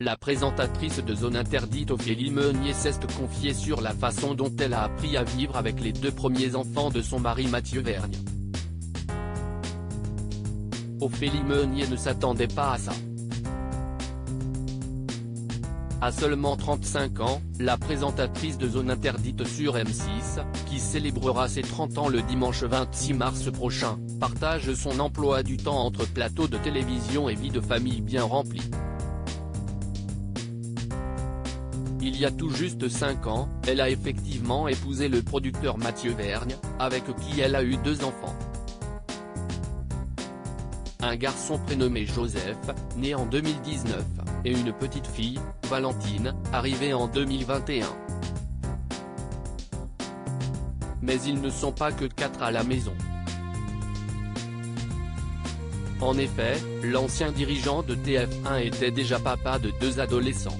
La présentatrice de Zone Interdite Ophélie Meunier s'est confiée sur la façon dont elle a appris à vivre avec les 2 premiers enfants de son mari Mathieu Vergne. Ophélie Meunier ne s'attendait pas à ça. À seulement 35 ans, la présentatrice de Zone Interdite sur M6, qui célébrera ses 30 ans le dimanche 26 mars prochain, partage son emploi du temps entre plateaux de télévision et vie de famille bien remplie. Il y a tout juste 5 ans, elle a effectivement épousé le producteur Mathieu Vergne, avec qui elle a eu 2 enfants. Un garçon prénommé Joseph, né en 2019, et une petite fille, Valentine, arrivée en 2021. Mais ils ne sont pas que 4 à la maison. En effet, l'ancien dirigeant de TF1 était déjà papa de 2 adolescents.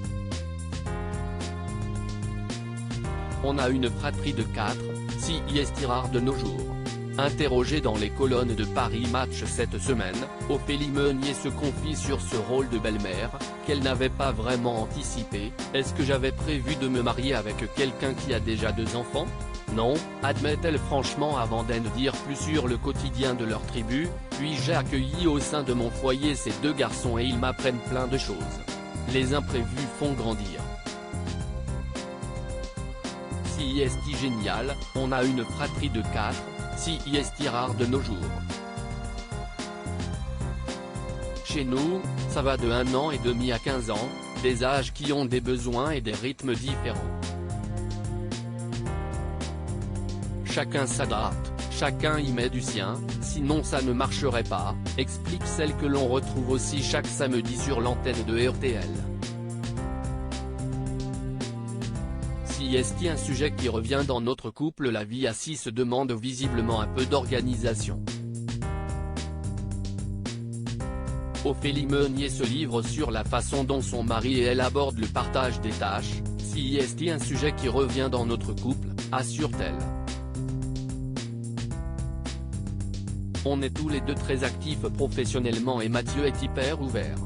On a une fratrie de 4, si est rare de nos jours. Interrogée dans les colonnes de Paris Match cette semaine, Ophélie Meunier se confie sur ce rôle de belle-mère, qu'elle n'avait pas vraiment anticipé. Est-ce que j'avais prévu de me marier avec quelqu'un qui a déjà 2 enfants? Non, admet-elle franchement avant d'en dire plus sur le quotidien de leur tribu, puis j'ai accueilli au sein de mon foyer ces 2 garçons et ils m'apprennent plein de choses. Les imprévus font grandir. Si est génial, on a une fratrie de 4, si est rare de nos jours. Chez nous, ça va de 1 an et demi à 15 ans, des âges qui ont des besoins et des rythmes différents. Chacun s'adapte, chacun y met du sien, sinon ça ne marcherait pas, explique celle que l'on retrouve aussi chaque samedi sur l'antenne de RTL. Si est un sujet qui revient dans notre couple, la vie à 6 demande visiblement un peu d'organisation. Ophélie Meunier se livre sur la façon dont son mari et elle abordent le partage des tâches. Si est un sujet qui revient dans notre couple, assure-t-elle. On est tous les 2 très actifs professionnellement et Mathieu est hyper ouvert.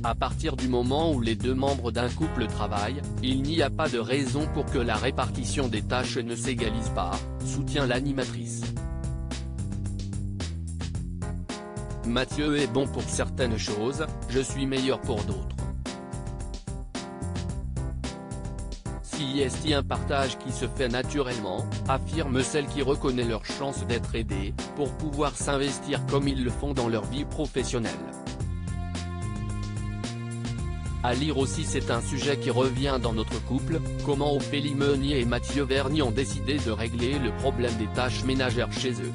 À partir du moment où les 2 membres d'un couple travaillent, il n'y a pas de raison pour que la répartition des tâches ne s'égalise pas, soutient l'animatrice. Mathieu est bon pour certaines choses, je suis meilleur pour d'autres. Si est un partage qui se fait naturellement, affirme celle qui reconnaît leur chance d'être aidée, pour pouvoir s'investir comme ils le font dans leur vie professionnelle. À lire aussi, c'est un sujet qui revient dans notre couple, comment Ophélie Meunier et Mathieu Vergne ont décidé de régler le problème des tâches ménagères chez eux.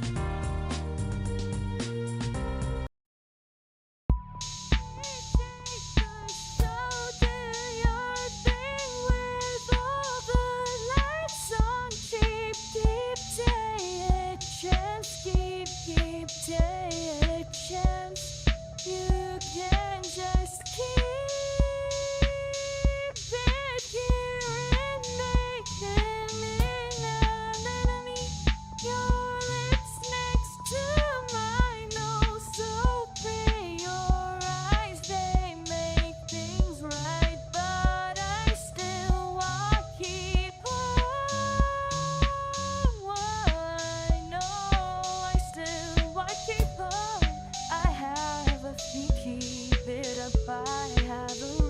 Keep it up, I have a